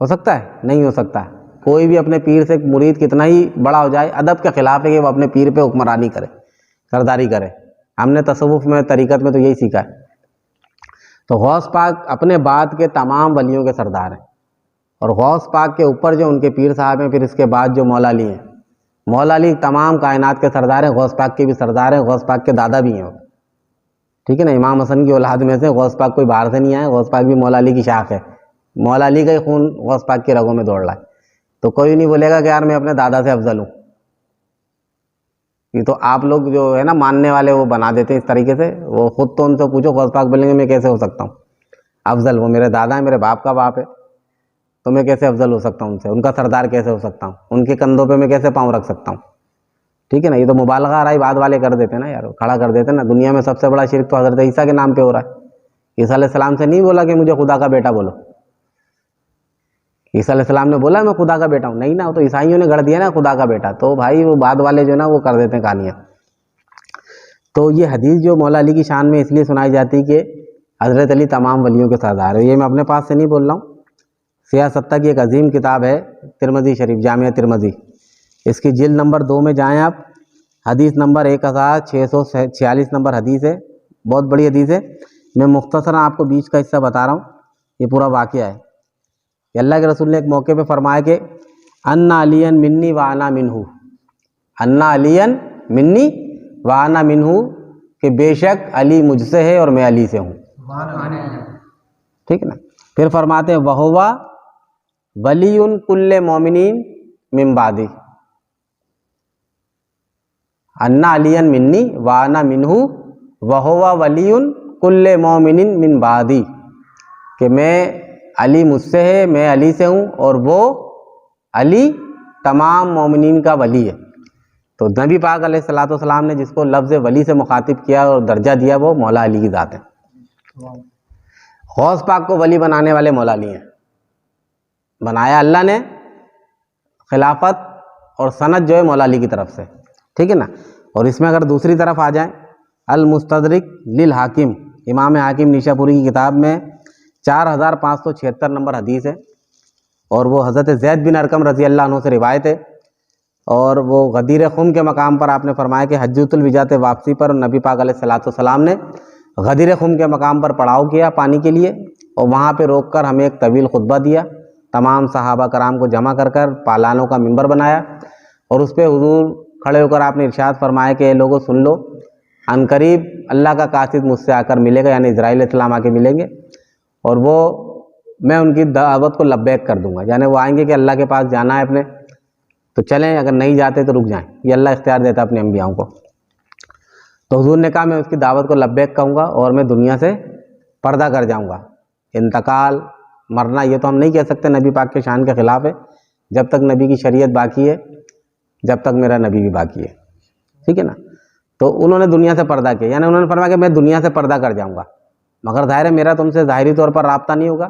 ہو سکتا ہے؟ نہیں ہو سکتا. کوئی بھی اپنے پیر سے مرید کتنا ہی بڑا ہو جائے، ادب کے خلاف ہے کہ وہ اپنے پیر پہ حکمرانی کرے، سرداری کرے. ہم نے تصوف میں، طریقت میں تو یہی سیکھا ہے. تو غوث پاک اپنے بعد کے تمام ولیوں کے سردار ہیں، اور غوث پاک کے اوپر جو ان کے پیر صاحب ہیں، پھر اس کے بعد جو مولا علی ہیں، مولا علی تمام کائنات کے سردار ہیں، غوث پاک کے بھی سردار ہیں، غوث پاک کے دادا بھی ہیں. ٹھیک ہے نا؟ امام حسن کی اولاد میں سے غوث پاک کوئی باہر سے نہیں آئے، غوث پاک بھی مولا علی کی شاخ ہے. مولا علی کا ہی خون غوث پاک کی رگوں میں دوڑ رہا ہے. تو کوئی نہیں بولے گا کہ یار میں اپنے دادا سے افضل ہوں. یہ تو آپ لوگ جو ہے نا ماننے والے وہ بنا دیتے ہیں اس طریقے سے. وہ خود تو ان سے پوچھو، غوث پاک بولیں گے میں کیسے ہو سکتا ہوں افضل؟ وہ میرے دادا ہیں، میرے باپ کا باپ ہے، تو میں کیسے افضل ہو سکتا ہوں ان سے؟ ان کا سردار کیسے ہو سکتا ہوں؟ ان کے کندھوں پہ میں کیسے پاؤں رکھ سکتا ہوں؟ ٹھیک ہے نا؟ یہ تو مبالغہ رائی بعد والے کر دیتے ہیں نا یار، کھڑا کر دیتے ہیں نا. دنیا میں سب سے بڑا شرک تو حضرت عیسیٰ کے نام پہ ہو رہا ہے. عیسیٰ علیہ السلام سے نہیں بولا کہ مجھے خدا کا بیٹا بولو. عیسیٰ علیہ السلام نے بولا میں خدا کا بیٹا ہوں؟ نہیں نا، تو عیسائیوں نے گڑھ دیا نا خدا کا بیٹا. تو بھائی وہ بعد والے جو نا وہ کر دیتے ہیں کہانیاں. تو یہ حدیث جو مولا علی کی شان میں اس لیے سنائی جاتی کہ حضرت علی تمام ولیوں کے سردار ہے. یہ میں اپنے پاس سے نہیں بول رہا ہوں. سیاستہ کی ایک عظیم کتاب ہے ترمذی شریف، جامعہ ترمذی، اس کی جلد نمبر 2 میں جائیں آپ، حدیث نمبر 1646 نمبر حدیث ہے. بہت بڑی حدیث ہے. میں مختصراً آپ کو بیچ کا حصہ بتا رہا ہوں. یہ پورا واقعہ ہے کہ اللہ کے رسول نے ایک موقع پہ فرمایا کہ ان علی منی وانا منہ، ان علی منی وانا منہ، کہ بے شک علی مجھ سے ہے اور میں علی سے ہوں. ٹھیک ہے نا؟ پھر فرماتے ہیں وہوا ولی کل مومنین من بعدی، ان علی منی وانا منہ وہوا ولی کل مومنین من بعدی، کہ میں علی مجھ سے ہے، میں علی سے ہوں، اور وہ علی تمام مومنین کا ولی ہے. تو نبی پاک علیہ الصلوۃ والسلام نے جس کو لفظ ولی سے مخاطب کیا اور درجہ دیا وہ مولا علی کی ذات ہے. غوث پاک کو ولی بنانے والے مولا علی ہیں. بنایا اللہ نے، خلافت اور سند جو ہے مولا علی کی طرف سے. ٹھیک ہے نا؟ اور اس میں اگر دوسری طرف آ جائیں، المستدرک للحاکم، امام حاکم نیشا پوری کی کتاب میں 4576 نمبر حدیث ہے، اور وہ حضرت زید بن ارقم رضی اللہ عنہ سے روایت ہے. اور وہ غدیر خم کے مقام پر آپ نے فرمایا کہ حجۃ الوداع واپسی پر نبی پاک علیہ الصلوۃ والسلام نے غدیر خم کے مقام پر پڑاؤ کیا پانی کے لیے، اور وہاں پہ روک کر ہمیں ایک طویل خطبہ دیا. تمام صحابہ کرام کو جمع کر کر پالانوں کا منبر بنایا، اور اس پہ حضور کھڑے ہو کر آپ نے ارشاد فرمایا کہ اے لوگوں سن لو، عن قریب اللہ کا قاصد مجھ سے آ کر ملے گا، یعنی اسرائیل علیہ السلام آ کے ملیں گے، اور وہ میں ان کی دعوت کو لبیک کر دوں گا. یعنی وہ آئیں گے کہ اللہ کے پاس جانا ہے اپنے، تو چلیں، اگر نہیں جاتے تو رک جائیں. یہ اللہ اختیار دیتا اپنے انبیاءوں کو. تو حضور نے کہا میں اس کی دعوت کو لبیک کہوں گا اور میں دنیا سے پردہ کر جاؤں گا. انتقال، مرنا، یہ تو ہم نہیں کہہ سکتے، نبی پاک کے شان کے خلاف ہے. جب تک نبی کی شریعت باقی ہے، جب تک میرا نبی بھی باقی ہے. ٹھیک ہے نا؟ تو انہوں نے دنیا سے پردہ کیا، یعنی انہوں نے فرمایا کہ میں دنیا سے پردہ کر جاؤں گا، مگر ظاہر ہے میرا تم سے ظاہری طور پر رابطہ نہیں ہوگا.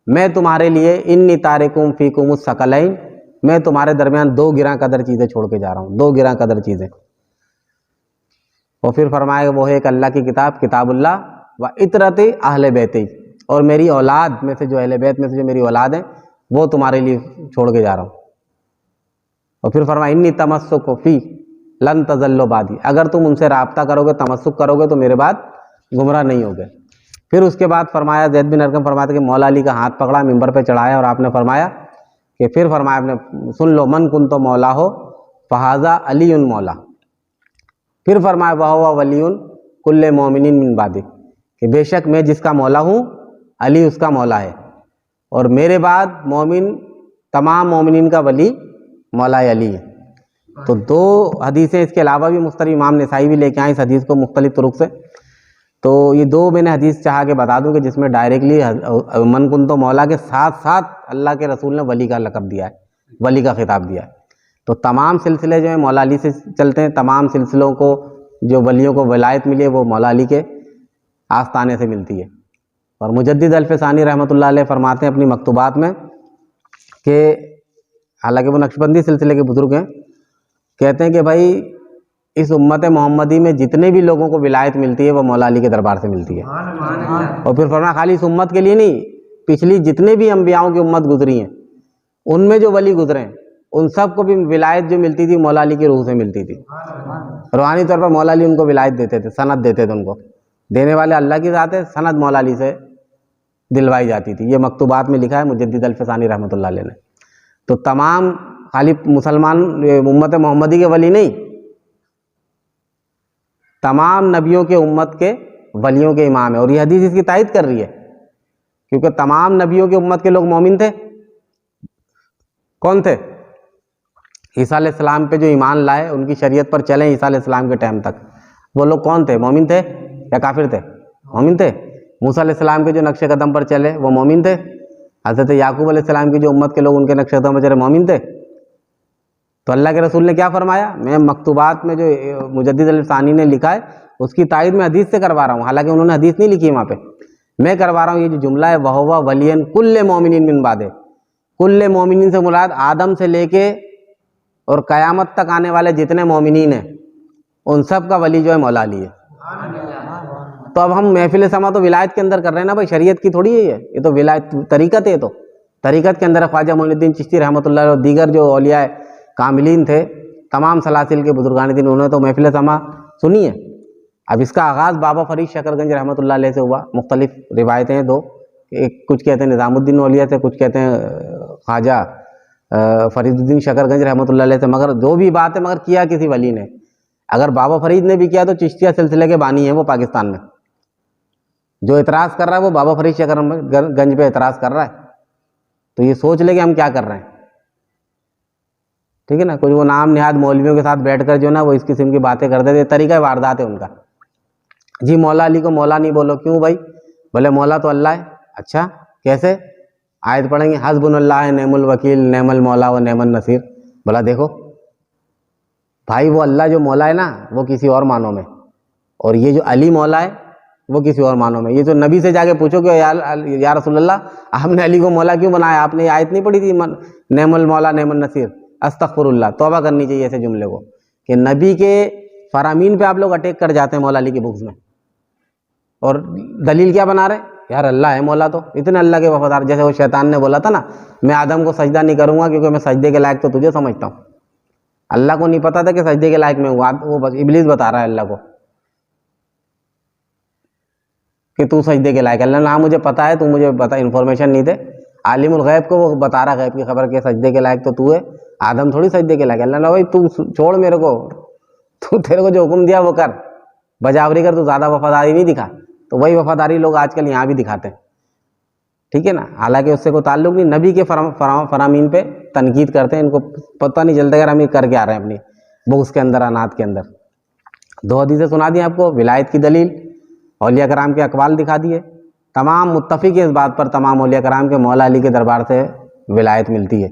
میں تمہارے لیے انی تارکم فیکم الثقلین، میں تمہارے درمیان 2 گراں قدر چیزیں چھوڑ کے جا رہا ہوں، 2 گراں قدر چیزیں. اور پھر فرمایا وہ ہے ایک اللہ کی کتاب، کتاب اللہ، و اطرت اہل بیتی، اور میری اولاد میں سے جو اہل بیت میں سے جو میری اولاد ہیں وہ تمہارے لیے چھوڑ کے جا رہا ہوں. اور پھر فرمایا انی تمسک فی لن تضلوا بعدی، اگر تم ان سے رابطہ کرو گے، تمسک کرو گے تو میرے بعد گمراہ نہیں ہوگے. پھر اس کے بعد فرمایا، زید بن ارقم فرماتے کہ مولا علی کا ہاتھ پکڑا، ممبر پہ چڑھایا، اور آپ نے فرمایا کہ پھر فرمایا آپ نے سن لو، من کن تو مولا ہو فہذا علی مولا. پھر فرمایا وہو ولی کل مومنین من بعدی، کہ بے شک میں جس کا مولا ہوں علی اس کا مولا ہے، اور میرے بعد مومن تمام مومنین کا ولی مولا علی ہے. تو 2 حدیثیں اس کے علاوہ بھی مستری امام نسائی بھی لے کے آئیں اس حدیث کو مختلف طرق سے. تو یہ 2 میں نے حدیث چاہا کہ بتا دوں کہ جس میں ڈائریکٹلی من کن تو مولا کے ساتھ ساتھ اللہ کے رسول نے ولی کا لقب دیا ہے، ولی کا خطاب دیا ہے. تو تمام سلسلے جو ہیں مولا علی سے چلتے ہیں، تمام سلسلوں کو جو ولیوں کو ولایت ملی ہے وہ مولا علی کے آستانے سے ملتی ہے. اور مجدد الفسانی رحمۃ اللہ علیہ فرماتے ہیں اپنی مکتوبات میں کہ حالانکہ وہ نقشبندی سلسلے کے بزرگ ہیں، کہتے ہیں کہ بھائی اس امت محمدی میں جتنے بھی لوگوں کو ولایت ملتی ہے وہ مولا علی کے دربار سے ملتی ہے. اور پھر فرمایا خالی اس امت کے لیے نہیں، پچھلی جتنے بھی انبیاؤں کی امت گزری ہیں ان میں جو ولی گزرے ہیں ان سب کو بھی ولایت جو ملتی تھی مولا علی کی روح سے ملتی تھی. روحانی طور پر مولا علی ان کو ولایت دیتے تھے, سند دیتے تھے. ان کو دینے والے اللہ کی ذات ہے, سند مولا علی سے دلوائی جاتی تھی. یہ مکتوبات میں لکھا ہے مجدد الفسانی رحمۃ اللہ علیہ نے. تو تمام خالی مسلمان امت محمدی کے ولی نہیں, تمام نبیوں کے امت کے ولیوں کے امام ہے. اور یہ حدیث اس کی تائید کر رہی ہے, کیونکہ تمام نبیوں کی امت کے لوگ مومن تھے. کون تھے؟ عیسیٰ علیہ السلام پہ جو ایمان لائے, ان کی شریعت پر چلے عیسیٰ علیہ السلام کے ٹائم تک, وہ لوگ کون تھے؟ مومن تھے یا کافر تھے؟ مومن تھے. موسیٰ علیہ السلام کے جو نقش قدم پر چلے وہ مومن تھے. حضرت یعقوب علیہ السلام کی جو امت کے لوگ ان کے نقش قدم پر چلے مومن تھے. تو اللہ کے رسول نے کیا فرمایا؟ میں مکتوبات میں جو مجدد الفسانی نے لکھا ہے اس کی تائید میں حدیث سے کروا رہا ہوں, حالانکہ انہوں نے حدیث نہیں لکھی وہاں پہ, میں کروا رہا ہوں. یہ جو جملہ ہے وَهُوَ وَلِيًّا كُلِّ مُؤْمِنٍ مِّن بَعْدِهِ, کل مومنین سے مراد آدم سے لے کے اور قیامت تک آنے والے جتنے مومنین ہیں ان سب کا ولی جو ہے مولا علی ہے. تو اب ہم محفل سما تو ولایت کے اندر کر رہے ہیں نا بھائی, شریعت کی تھوڑی ہے یہ تو ولایت طریقت ہے. تو طریقت کے اندر خواجہ معین الدین چشتی رحمۃ اللہ اور دیگر جو اولیاء کاملین تھے, تمام سلاسل کے بزرگان دین, انہوں نے تو محفل سما سنی ہے. اب اس کا آغاز بابا فرید شکر گنج رحمۃ اللہ علیہ سے ہوا. مختلف روایتیں ہیں دو, کچھ کہتے ہیں نظام الدین اولیاء سے, کچھ کہتے ہیں خواجہ فرید الدین شکر گنج رحمۃ اللہ علیہ سے. مگر جو بھی بات ہے, مگر کیا کسی ولی نے. اگر بابا فرید نے بھی کیا تو چشتیہ سلسلے کے بانی ہیں وہ پاکستان میں. جو اعتراض کر رہا ہے وہ بابا فرید شکر گنج پہ اعتراض کر رہا ہے. تو یہ سوچ لے کہ ہم کیا کر رہے ہیں, ٹھیک ہے نا. کچھ وہ نام نہاد مولویوں کے ساتھ بیٹھ کر جو نا وہ اس قسم کی باتیں کرتے تھے, طریقہ واردات ہے ان کا. جی مولا علی کو مولا نہیں بولو, کیوں بھائی؟ بولے مولا تو اللہ ہے. اچھا کیسے؟ آیت پڑھیں گے حسبنا اللہ نعم الوکیل نعم المولا و نعم النصیر. بولا دیکھو بھائی, وہ اللہ جو مولا ہے نا وہ کسی اور معنوں میں, اور یہ جو علی مولا ہے وہ کسی اور معنوں میں. یہ تو نبی سے جا کے پوچھو کہ یا رسول اللہ آپ نے علی کو مولا کیوں بنایا؟ آپ نے یہ آیت نہیں پڑھی تھی نعم المولا نعم النصیر؟ استغفر اللہ, توبہ کرنی چاہیے ایسے جملے کو, کہ نبی کے فرامین پہ آپ لوگ اٹیک کر جاتے ہیں مولا علی کے بغض میں. اور دلیل کیا بنا رہے؟ یار اللہ ہے مولا, تو اتنے اللہ کے وفادار. جیسے وہ شیطان نے بولا تھا نا, میں آدم کو سجدہ نہیں کروں گا کیونکہ میں سجدے کے لائق تو تجھے سمجھتا ہوں. اللہ کو نہیں پتا تھا کہ سجدے کے لائق میں ہوں, وہ بس ابلیس بتا رہا ہے اللہ کو کہ تو سجدے کے لائق. اللہ نے ہاں مجھے پتا ہے, تو مجھے پتا انفارمیشن نہیں دے. عالم الغیب کو وہ بتا رہا غیب کی خبر کہ سجدے کے لائق تو ہے, آدم تھوڑی سجدے کے لائق. اللہ نے بھائی تو چھوڑ میرے کو, تو تیرے کو جو حکم دیا وہ کر, بجاوری کر, تو زیادہ وفاداری نہیں دکھا. تو وہی وفاداری لوگ آج کل یہاں بھی دکھاتے ہیں, ٹھیک ہے نا. حالانکہ اس سے کوئی تعلق نہیں, نبی کے فرامین پہ تنقید کرتے ہیں. ان کو پتہ نہیں چلتا یار ہم یہ کر کے آ رہے ہیں اپنی بغض کے اندر, انات کے اندر. دو حدیثیں سنا دی آپ کو, ولایت کی دلیل, اولیاء کرام کے اقوال دکھا دیے. تمام متفق ہیں اس بات پر, تمام اولیاء کرام کے مولا علی کے دربار سے ولایت ملتی ہے.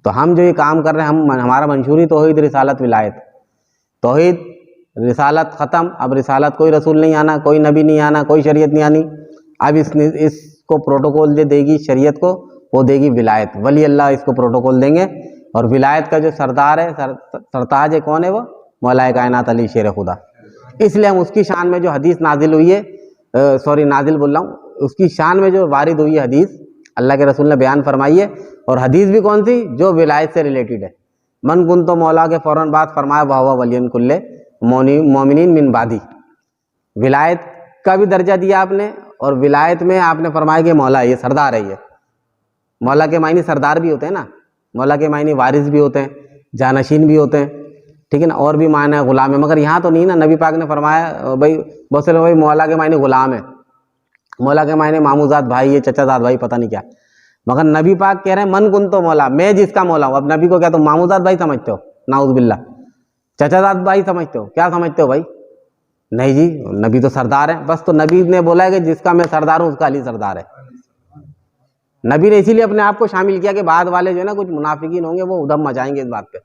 تو ہم جو یہ کام کر رہے ہیں, ہمارا منشوری توحید رسالت ولایت, توحید رسالت ختم. اب رسالت کوئی رسول نہیں آنا, کوئی نبی نہیں آنا, کوئی شریعت نہیں آنی. اب اس کو پروٹوکول جو دے گی شریعت کو, وہ دے گی ولایت. ولی اللہ اس کو پروٹوکول دیں گے. اور ولایت کا جو سردار ہے, سرتاج ہے, کون ہے وہ؟ مولا کائنات علی شیر خدا. اس لیے ہم اس کی شان میں جو حدیث نازل ہوئی ہے, نازل بول رہا ہوں, اس کی شان میں جو وارد ہوئی ہے حدیث, اللہ کے رسول نے بیان فرمائی ہے. اور حدیث بھی کون سی؟ جو ولایت سے ریلیٹڈ ہے. من کن تو مولا کے فوراً بعد فرمایا وَهُوَ وَلِيٌّ كُلِّ مومنین من بعدی. ولایت کا بھی درجہ دیا آپ نے, اور ولایت میں آپ نے فرمایا کہ مولا یہ سردار ہے. یہ مولا کے معنی سردار بھی ہوتے ہیں نا, مولا کے معنی وارث بھی ہوتے ہیں, جانشین بھی ہوتے ہیں, ٹھیک ہے نا. اور بھی معنی ہے غلام ہے, مگر یہاں تو نہیں نا. نبی پاک نے فرمایا بھائی, بہت سے لوگ بھائی مولا کے معنی غلام ہے, مولا کے معنی ماموزاد بھائی ہے, چچا زاد بھائی, پتہ نہیں کیا. مگر نبی پاک کہہ رہے ہیں من کن تو مولا, میں جس کا مولا ہوں. اب نبی کو کیا تم ماموزاد بھائی سمجھتے ہو؟ نعوذ باللہ. چچا زاد بھائی سمجھتے ہو؟ کیا سمجھتے ہو بھائی؟ نہیں جی, نبی تو سردار ہیں بس. تو نبی نے بولا ہے کہ جس کا میں سردار ہوں اس کا علی سردار ہے. نبی نے اسی لیے اپنے آپ کو شامل کیا کہ بعد والے جو ہے نا کچھ منافقین ہوں گے, وہ ادھم مچائیں گے اس بات پہ,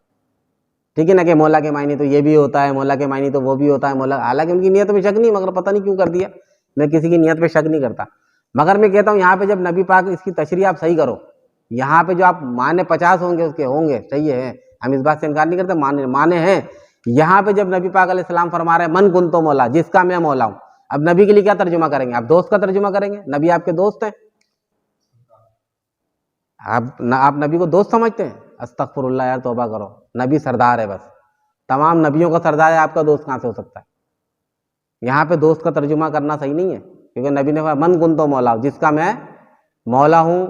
ٹھیک ہے نا, کہ مولا کے معنی تو یہ بھی ہوتا ہے, مولا کے معنی تو وہ بھی ہوتا ہے. مولا, حالانکہ ان کی نیت پہ شک نہیں, مگر پتہ نہیں کیوں کر دیا. میں کسی کی نیت پہ شک نہیں کرتا, مگر میں کہتا ہوں یہاں پہ جب نبی پاک اس کی تشریح آپ صحیح کرو, یہاں پہ جو آپ معنی 50 ہوں گے اس کے ہوں گے, صحیح ہے, ہم اس بات سے انکار نہیں کرتے, معنی ہیں. یہاں پہ جب نبی پاک علیہ السلام فرما رہے ہیں من کن تو مولا, جس کا میں مولا ہوں, اب نبی کے لیے کیا ترجمہ کریں گے؟ آپ دوست کا ترجمہ کریں گے. نبی آپ کے دوست ہیں, آپ نبی کو دوست سمجھتے ہیں؟ استغفر اللہ یار، توبہ کرو، نبی سردار ہے بس، تمام نبیوں کا سردار ہے، آپ کا دوست کہاں سے ہو سکتا ہے؟ یہاں پہ دوست کا ترجمہ کرنا صحیح نہیں ہے، کیونکہ نبی نے فرمایا من کنتو مولا، جس کا میں مولا ہوں،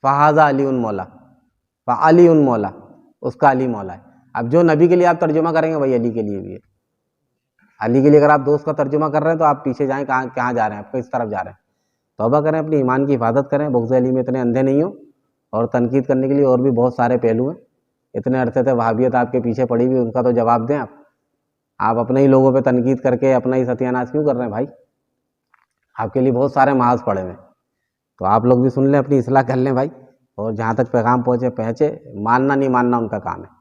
فہذا علی مولا، فعلی مولا، اس کا علی مولا ہے۔ اب جو نبی کے لیے آپ ترجمہ کریں گے وہی علی کے لیے بھی ہے۔ علی کے لیے اگر آپ دوست کا ترجمہ کر رہے ہیں تو آپ پیچھے جائیں، کہاں جا رہے ہیں، آپ کس طرف جا رہے ہیں؟ توبہ کریں، اپنی ایمان کی حفاظت کریں، بغض علی میں اتنے اندھے نہیں ہوں، اور تنقید کرنے کے لیے اور بھی بہت سارے پہلو ہیں۔ اتنے عرصے سے وہابیت آپ کے پیچھے پڑی ہوئی، ان کا تو جواب دیں آپ اپنے ہی لوگوں پہ تنقید کر کے اپنا ہی ستیہ ناش کیوں کر رہے ہیں بھائی؟ آپ کے لیے بہت سارے محاذ پڑے ہوئے ہیں، تو آپ لوگ بھی سن لیں، اپنی اصلاح کر لیں بھائی، اور جہاں تک پیغام پہنچے، ماننا نہیں ماننا ان کا کام ہے،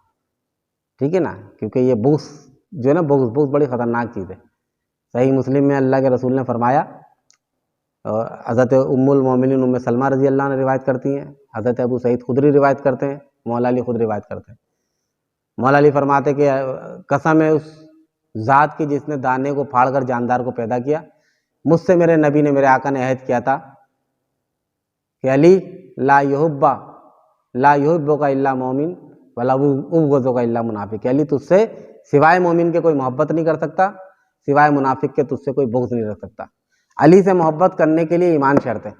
ٹھیک ہے نا؟ کیونکہ یہ بغض جو ہے نا، بغض بڑی خطرناک چیز ہے۔ صحیح مسلم میں اللہ کے رسول نے فرمایا، اور حضرت ام المومنین ام سلمہ رضی اللہ عنہ روایت کرتی ہیں، حضرت ابو سعید خدری روایت کرتے ہیں، مولا علی خود روایت کرتے ہیں۔ مولا علی فرماتے کہ قسم ہے اس ذات کی جس نے دانے کو پھاڑ کر جاندار کو پیدا کیا، مجھ سے میرے نبی نے، میرے آقا نے عہد کیا تھا کہ علی لا یحبک الا مومن ولا ابغضک الا منافق، علی تجھ سے سوائے مومن کے کوئی محبت نہیں کر سکتا، سوائے منافق کے تجھ سے کوئی بغض نہیں رکھ سکتا۔ علی سے محبت کرنے کے لیے ایمان شرط ہے،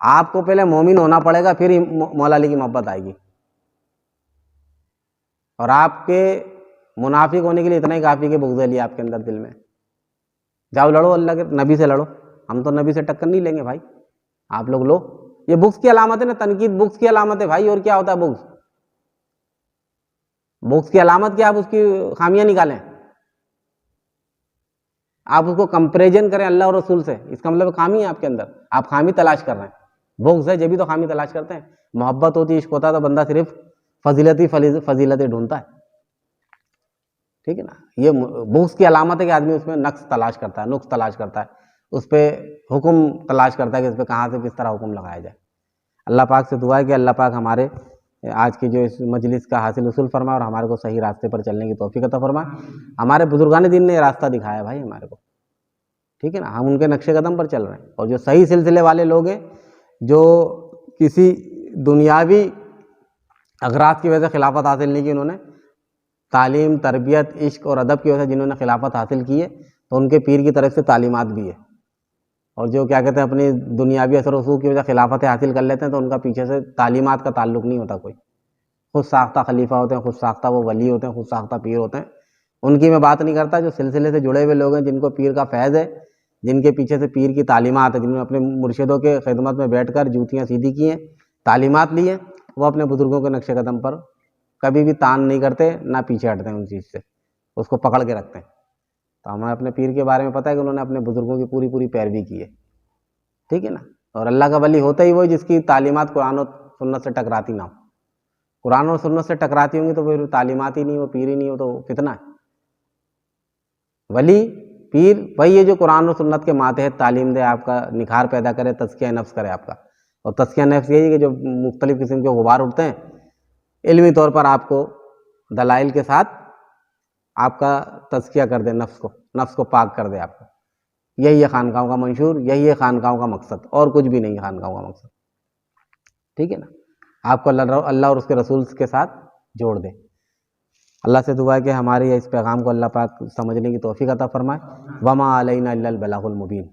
آپ کو پہلے مومن ہونا پڑے گا، پھر مولا علی کی محبت آئے گی، اور آپ کے منافق ہونے کے لیے اتنا ہی کافی کہ بغض علی آپ کے اندر دل میں۔ جاؤ لڑو، اللہ کے نبی سے لڑو، ہم تو نبی سے ٹکر نہیں لیں گے بھائی، آپ لوگ لو۔ یہ بغض کی علامت ہے نا، تنقید بغض کی علامت ہے بھائی، اور کیا ہوتا ہے بغض؟ بغض کی علامت کیا؟ آپ اس کی خامیاں نکالیں، آپ اس کو کمپیریزن کریں اللہ اور رسول سے، اس کا مطلب خامی ہے آپ کے اندر، آپ خامی تلاش کر رہے ہیں۔ بغض ہے جبھی تو خامی تلاش کرتے ہیں، محبت ہوتی، عشق ہوتا تو بندہ صرف فضیلتیں ڈھونڈتا ہے، ٹھیک ہے نا؟ یہ بغض کی علامت ہے کہ آدمی اس میں نقص تلاش کرتا ہے، نقص تلاش کرتا ہے، اس پہ حکم تلاش کرتا ہے کہ اس پہ کہاں سے کس طرح حکم لگایا جائے۔ اللہ پاک سے دعا ہے کہ اللہ پاک ہمارے آج کی جو اس مجلس کا حاصل وصول فرمائے، اور ہمارے کو صحیح راستے پر چلنے کی توفیق عطا فرمائے۔ ہمارے بزرگان دین نے یہ راستہ دکھایا بھائی ہمارے کو، ٹھیک ہے نا؟ ہم ان کے نقش قدم پر چل رہے ہیں، اور جو صحیح سلسلے والے لوگ ہیں، جو کسی دنیاوی اغراض کی وجہ سے خلافت حاصل نہیں کی، انہوں نے تعلیم، تربیت، عشق اور ادب کی وجہ سے جنہوں نے خلافت حاصل کی ہے، تو ان کے پیر کی طرف سے تعلیمات بھی ہے، اور جو کیا کہتے ہیں اپنی دنیاوی اثر و رسوخ کی وجہ سے خلافت حاصل کر لیتے ہیں، تو ان کا پیچھے سے تعلیمات کا تعلق نہیں ہوتا کوئی، خود ساختہ خلیفہ ہوتے ہیں، خود ساختہ وہ ولی ہوتے ہیں، خود ساختہ پیر ہوتے ہیں۔ ان کی میں بات نہیں کرتا، جو سلسلے سے جڑے ہوئے لوگ ہیں، جن کو پیر کا فیض ہے، جن کے پیچھے سے پیر کی تعلیمات ہے، جنہوں نے اپنے مرشدوں کے خدمت میں بیٹھ کر جوتیاں سیدھی کی ہیں، تعلیمات لی ہیں، وہ اپنے بزرگوں کے نقش قدم پر کبھی بھی تان نہیں کرتے، نہ پیچھے ہٹتے ہیں ان چیز سے، اس کو پکڑ کے رکھتے ہیں۔ تو ہمیں اپنے پیر کے بارے میں پتہ ہے کہ انہوں نے اپنے بزرگوں کی پوری پیروی کی ہے، ٹھیک ہے نا؟ اور اللہ کا ولی ہوتا ہی وہی جس کی تعلیمات قرآن و سنت سے ٹکراتی نہ ہو۔ قرآن اور سنت سے ٹکراتی ہوں گی تو پھر تعلیمات ہی نہیں ہو، پیر ہی نہیں ہو، تو فتنہ ہے۔ ولی پیر وہی ہے جو قرآن و سنت کے ماتحت تعلیم دے، آپ کا نکھار پیدا کرے، تزکیہ نفس کرے آپ کا۔ اور تزکیہ نفس یہی ہے کہ جو مختلف قسم کے غبار اٹھتے ہیں، علمی طور پر آپ کو دلائل کے ساتھ آپ کا تزکیہ کر دے، نفس کو پاک کر دے آپ کو۔ یہی ہے خانقاہوں کا منشور، یہی ہے خانقاہوں کا مقصد، اور کچھ بھی نہیں ہے خانقاہوں کا مقصد، ٹھیک ہے نا؟ آپ کو اللہ اور اس کے رسول کے ساتھ جوڑ دے۔ اللہ سے دعا ہے کہ ہمارے اس پیغام کو اللہ پاک سمجھنے کی توفیق عطا فرمائے۔ وما علینا الا البلاغ المبین۔